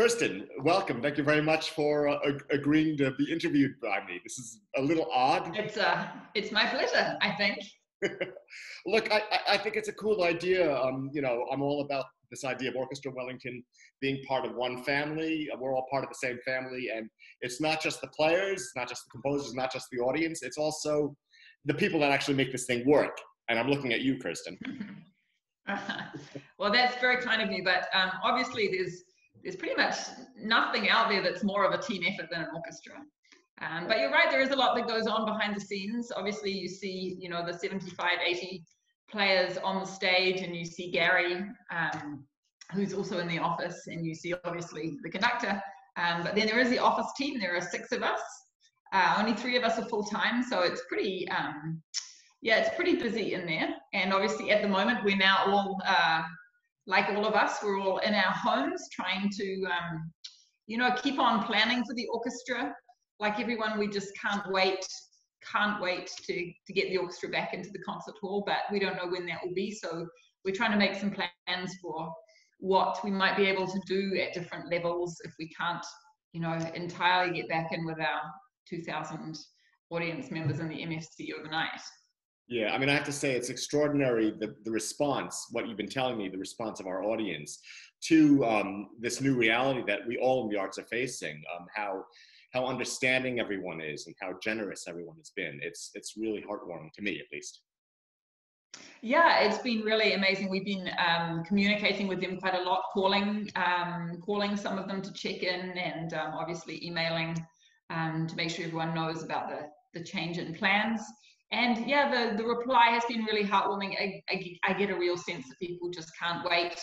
Kirsten, welcome. Thank you very much for agreeing to be interviewed by me. This is a little odd. It's my pleasure, I think. Look, I think it's a cool idea. You know, I'm all about this idea of Orchestra Wellington being part of one family. We're all part of the same family, and it's not just the players, not just the composers, not just the audience. It's also the people that actually make this thing work. And I'm looking at you, Kirsten. Well, that's very kind of you, but obviously there's pretty much nothing out there that's more of a team effort than an orchestra. But you're right, there is a lot that goes on behind the scenes. Obviously, you see, you know, the 75, 80 players on the stage, and you see Gary, who's also in the office, and you see obviously the conductor. But then there is the office team. There are 6 of us. Only 3 of us are full-time, so it's pretty, yeah, it's pretty busy in there. And obviously at the moment, we're now all, like all of us, we're all in our homes trying to, you know, keep on planning for the orchestra. Like everyone, we just can't wait to get the orchestra back into the concert hall, but we don't know when that will be. So we're trying to make some plans for what we might be able to do at different levels if we can't, you know, entirely get back in with our 2,000 audience members in the MFC overnight. Yeah, I mean, I have to say it's extraordinary, the response, what you've been telling me, the response of our audience to this new reality that we all in the arts are facing, how understanding everyone is and how generous everyone has been. It's really heartwarming to me, at least. Yeah, it's been really amazing. We've been communicating with them quite a lot, calling some of them to check in, and obviously emailing to make sure everyone knows about the change in plans. And yeah, the reply has been really heartwarming. I get a real sense that people just can't wait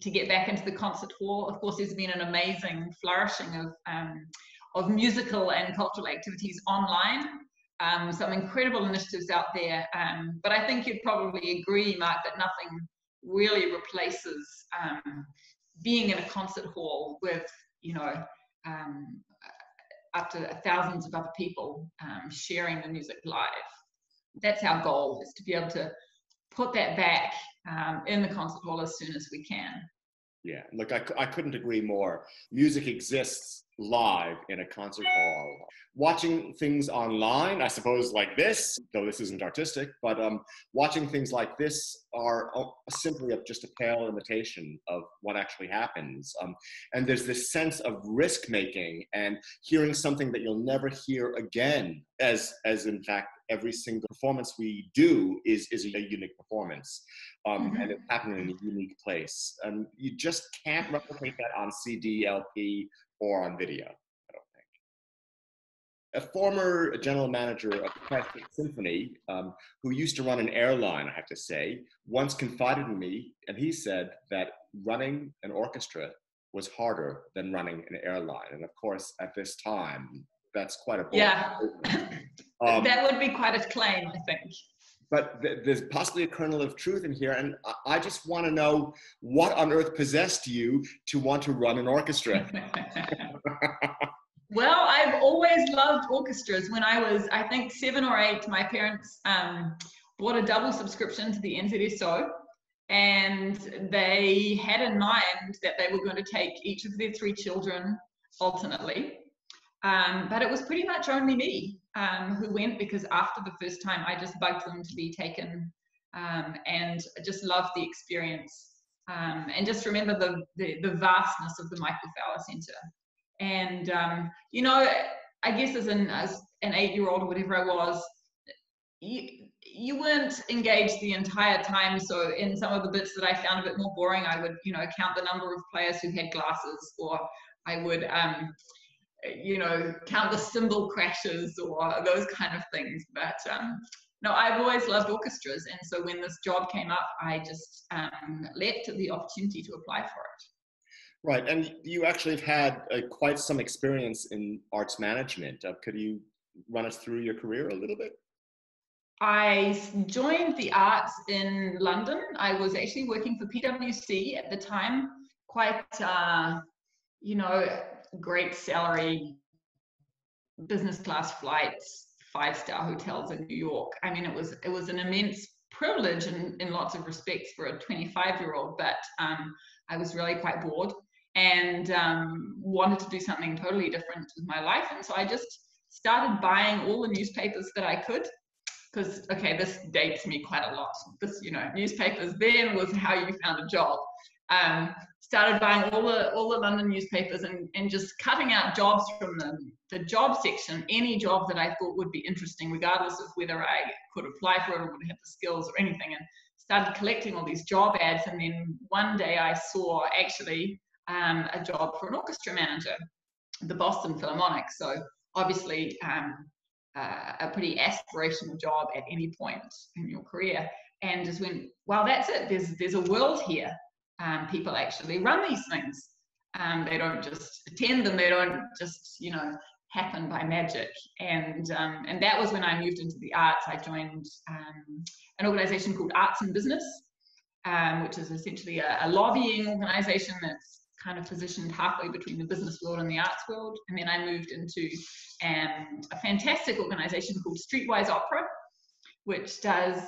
to get back into the concert hall. Of course, there's been an amazing flourishing of musical and cultural activities online. Some incredible initiatives out there. But I think you'd probably agree, Marc, that nothing really replaces being in a concert hall with, you know, up to thousands of other people sharing the music live. That's our goal, is to be able to put that back in the concert hall as soon as we can. Yeah, look, I couldn't agree more. Music exists live in a concert hall. Watching things online, I suppose, like this, though this isn't artistic, but watching things like this are simply just a pale imitation of what actually happens. And there's this sense of risk-making and hearing something that you'll never hear again, as in fact, every single performance we do is a unique performance. And it's happening in a unique place. And you just can't replicate that on CD, LP, or on video, I don't think. A former general manager of the Classical Symphony, who used to run an airline, I have to say, once confided in me, and he said that running an orchestra was harder than running an airline. And of course, at this time, that's quite a bold statement. That would be quite a claim, I think. But there's possibly a kernel of truth in here, and I just want to know what on earth possessed you to want to run an orchestra? Well, I've always loved orchestras. When I was, I think, 7 or 8, my parents bought a double subscription to the NZSO, and they had in mind that they were going to take each of their 3 children alternately. But it was pretty much only me who went, because after the first time I just bugged them to be taken, and I just loved the experience, and just remember the vastness of the Michael Fowler Centre. And you know, I guess as an 8-year-old or whatever I was, you weren't engaged the entire time. So in some of the bits that I found a bit more boring, I would, you know, count the number of players who had glasses, or I would you know, count the cymbal crashes or those kind of things. But no, I've always loved orchestras, and so when this job came up, I just leapt at the opportunity to apply for it. Right, and you actually have had quite some experience in arts management. Could you run us through your career a little bit? I joined the arts in London. I was actually working for PwC at the time, quite, you know, great salary, business class flights, 5-star hotels in New York. I mean, it was an immense privilege in lots of respects for a 25-year-old, but I was really quite bored. and wanted to do something totally different with my life. And so I just started buying all the newspapers that I could, because, okay, this dates me quite a lot. This, you know, newspapers then was how you found a job. Started buying all the London newspapers and just cutting out jobs from the job section, any job that I thought would be interesting, regardless of whether I could apply for it or would have the skills or anything, and started collecting all these job ads. And then one day I saw actually a job for an orchestra manager, the Boston Philharmonic. So obviously a pretty aspirational job at any point in your career. And just went, wow, that's it. There's a world here. People actually run these things. They don't just attend them. They don't just, you know, happen by magic. And that was when I moved into the arts. I joined an organization called Arts and Business, which is essentially a lobbying organization that's kind of positioned halfway between the business world and the arts world. And then I moved into a fantastic organization called Streetwise Opera, which does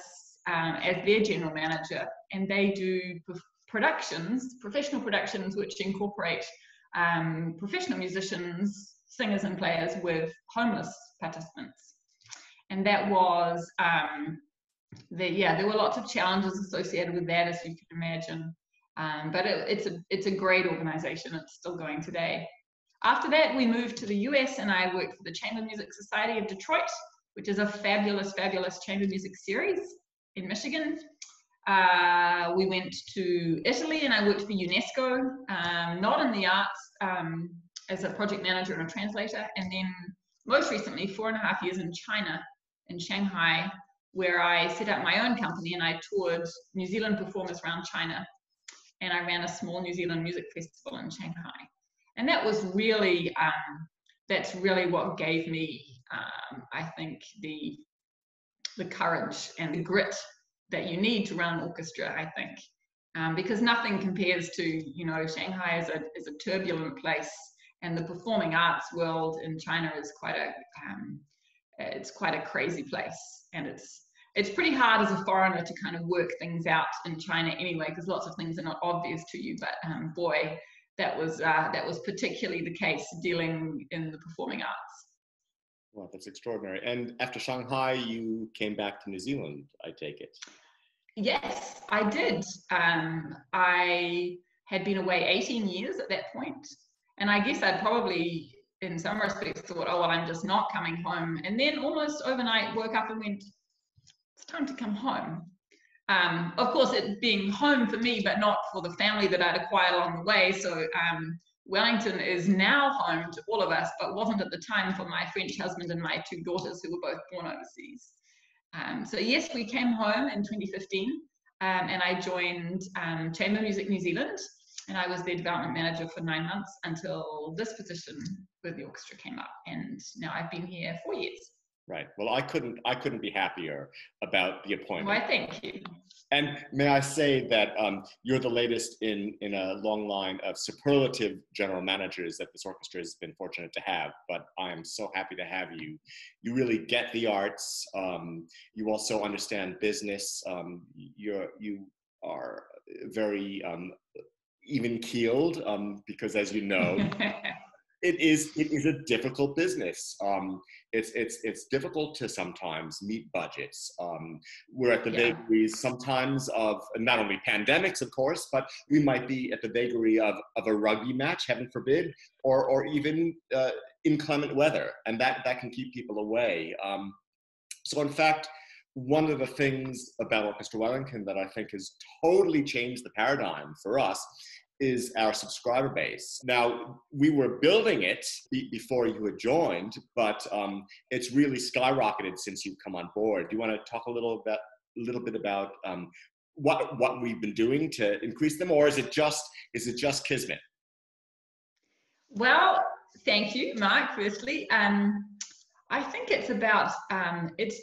as their general manager, and they do productions, professional productions, which incorporate professional musicians, singers and players with homeless participants. And that was, there were lots of challenges associated with that, as you can imagine. But it's a great organization. It's still going today. After that, we moved to the US, and I worked for the Chamber Music Society of Detroit, which is a fabulous, fabulous chamber music series in Michigan. We went to Italy, and I worked for UNESCO, not in the arts, as a project manager and a translator. And then most recently, 4.5 years in China, in Shanghai, where I set up my own company and I toured New Zealand performers around China. And I ran a small New Zealand music festival in Shanghai. And that was really, that's really what gave me, I think, the courage and the grit that you need to run an orchestra, I think. Because nothing compares to, you know, Shanghai is a turbulent place, and the performing arts world in China is quite a crazy place. And it's pretty hard as a foreigner to kind of work things out in China anyway, because lots of things are not obvious to you. But boy, that was particularly the case dealing in the performing arts. Well, that's extraordinary. And after Shanghai, you came back to New Zealand, I take it. Yes, I did. I had been away 18 years at that point. And I guess I'd probably, in some respects, thought, oh, well, I'm just not coming home. And then almost overnight woke up and went, it's time to come home. Of course, it being home for me, but not for the family that I'd acquired along the way. So Wellington is now home to all of us, but wasn't at the time for my French husband and my 2 daughters who were both born overseas. So yes, we came home in 2015, and I joined Chamber Music New Zealand, and I was their development manager for 9 months until this position with the orchestra came up, and now I've been here 4 years. Right. Well, I couldn't be happier about the appointment. Why, thank you. And may I say that you're the latest in a long line of superlative general managers that this orchestra has been fortunate to have. But I am so happy to have you. You really get the arts. You also understand business. You are very even-keeled because, as you know, it is a difficult business. It's difficult to sometimes meet budgets. We're at the vagaries sometimes of not only pandemics, of course, but we might be at the vagary of a rugby match, heaven forbid, or even inclement weather, and that can keep people away. So in fact, one of the things about Orchestra Wellington that I think has totally changed the paradigm for us is our subscriber base. Now, we were building it before you had joined, but it's really skyrocketed since you've come on board. Do you want to talk a little bit about what we've been doing to increase them, or is it just kismet? Well, thank you, Marc, firstly. I think it's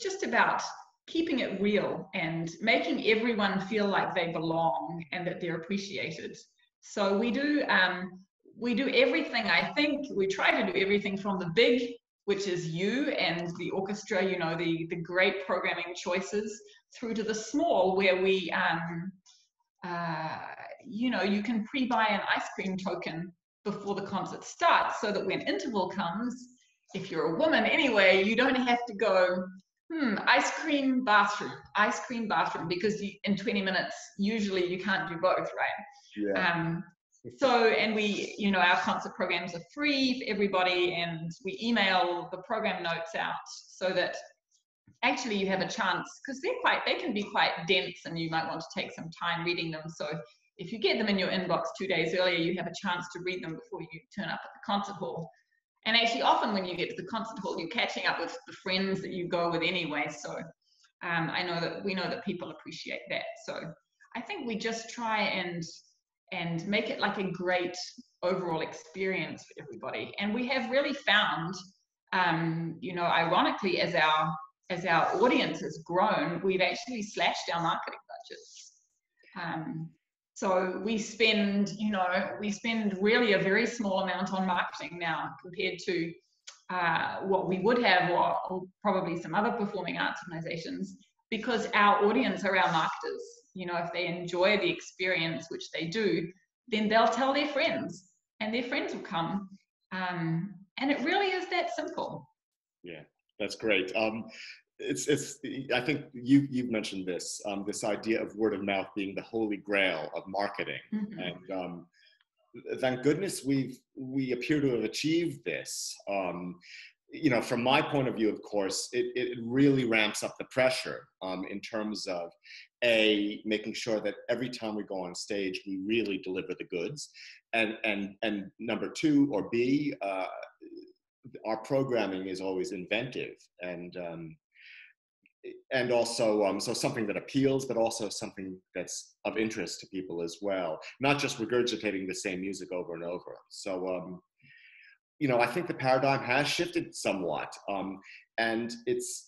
just about keeping it real and making everyone feel like they belong and that they're appreciated. So we do everything. I think we try to do everything from the big, which is you and the orchestra, you know, the great programming choices, through to the small, where we you can pre-buy an ice cream token before the concert starts, so that when interval comes, if you're a woman anyway, you don't have to go, ice cream bathroom, because in 20 minutes, usually you can't do both, right? Yeah. And our concert programs are free for everybody, and we email the program notes out so that actually you have a chance, because they can be quite dense and you might want to take some time reading them. So if you get them in your inbox 2 days earlier, you have a chance to read them before you turn up at the concert hall. And actually often when you get to the concert hall, you're catching up with the friends that you go with anyway. So we know that people appreciate that. So I think we just try and make it like a great overall experience for everybody. And we have really found, ironically, as our audience has grown, we've actually slashed our marketing budgets. So we spend really a very small amount on marketing now compared to what we would have, or probably some other performing arts organizations, because our audience are our marketers. If they enjoy the experience, which they do, then they'll tell their friends, and their friends will come. And it really is that simple. Yeah, that's great. I think you've mentioned this idea of word of mouth being the holy grail of marketing. Mm-hmm. And thank goodness we appear to have achieved this. From my point of view, of course, it really ramps up the pressure in terms of making sure that every time we go on stage, we really deliver the goods, and number two, or B, our programming is always inventive, and also so something that appeals, but also something that's of interest to people as well, not just regurgitating the same music over and over. So I think the paradigm has shifted somewhat, and it's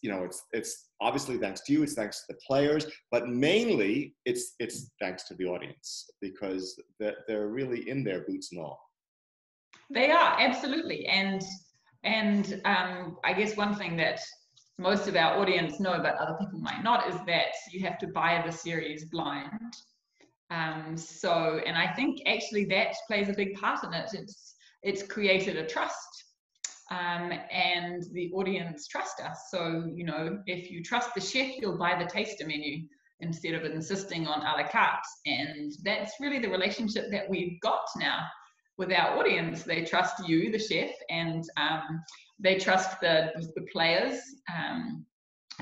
obviously thanks to you, it's thanks to the players, but mainly it's thanks to the audience, because they're really in their boots and all. They are, absolutely. And I guess one thing that most of our audience know, but other people might not, is that you have to buy the series blind. And I think actually that plays a big part in it. It's created a trust, and the audience trust us. So, if you trust the chef, you'll buy the taster menu instead of insisting on a la carte. And that's really the relationship that we've got now with our audience. They trust you, the chef, and they trust the players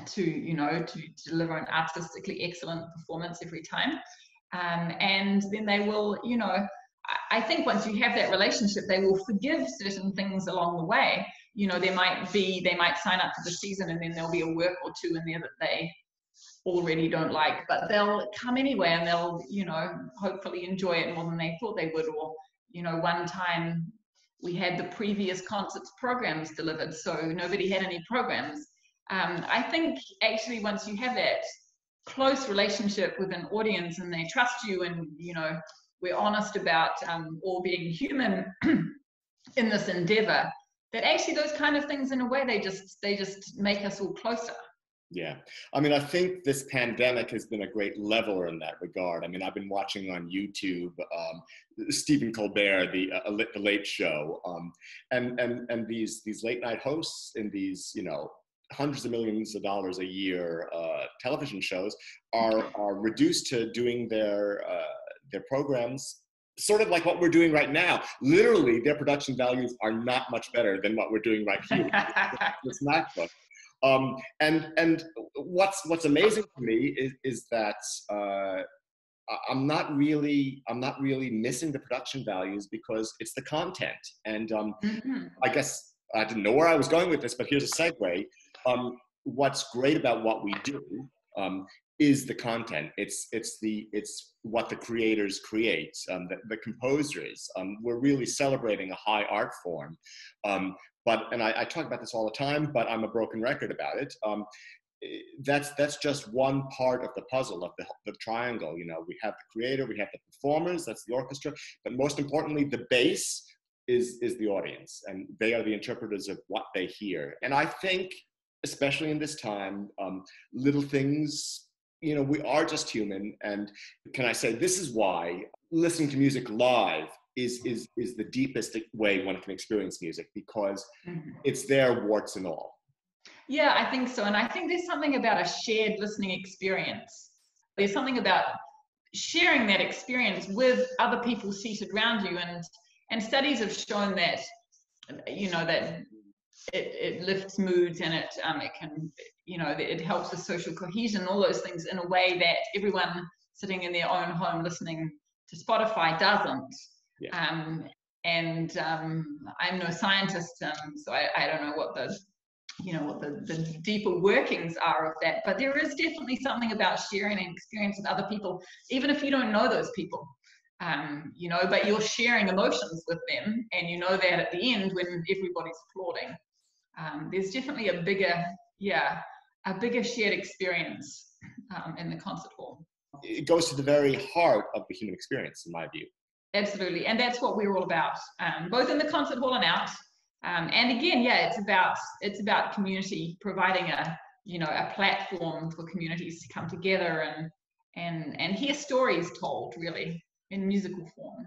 to deliver an artistically excellent performance every time. And then they will, I think once you have that relationship, they will forgive certain things along the way. They might sign up for the season, and then there'll be a work or two in there that they already don't like, but they'll come anyway, and they'll, hopefully enjoy it more than they thought they would. Or, one time we had the previous concert's programs delivered, so nobody had any programs. I think actually once you have that close relationship with an audience, and they trust you, and we're honest about all being human in this endeavor, that actually those kind of things, in a way, they just make us all closer. Yeah. I think this pandemic has been a great leveler in that regard. I've been watching on YouTube Stephen Colbert, the Late Show, and these late night hosts in these, hundreds of millions of dollars a year television shows are reduced to doing their programs sort of like what we're doing right now. Literally, their production values are not much better than what we're doing right here. This MacBook. And what's amazing to me is that I'm not really missing the production values, because it's the content. And I guess I didn't know where I was going with this, but here's a segue. What's great about what we do is the content. It's what the creators create, the composers. We're really celebrating a high art form. And I talk about this all the time, but I'm a broken record about it. That's just one part of the puzzle, of the triangle. We have the creator, we have the performers, that's the orchestra, but most importantly, the base is the audience, and they are the interpreters of what they hear. And I think, especially in this time, little things you know, we are just human. And can I say, this is why listening to music live is the deepest way one can experience music, because it's there, warts and all. Yeah, I think so. And I think there's something about a shared listening experience. There's something about sharing that experience with other people seated around you. And studies have shown that, you know, that it lifts moods, and it can, you know, it helps with social cohesion, all those things, in a way that everyone sitting in their own home listening to Spotify doesn't. Yeah. I'm no scientist, so I don't know what the, you know, what the deeper workings are of that, but there is definitely something about sharing an experience with other people, even if you don't know those people, you know, but you're sharing emotions with them, and you know that at the end when everybody's applauding. There's definitely a bigger shared experience in the concert hall. It goes to the very heart of the human experience, in my view. Absolutely, and that's what we're all about, both in the concert hall and out. And again, yeah, it's about community, providing a platform for communities to come together and hear stories told, really, in musical form.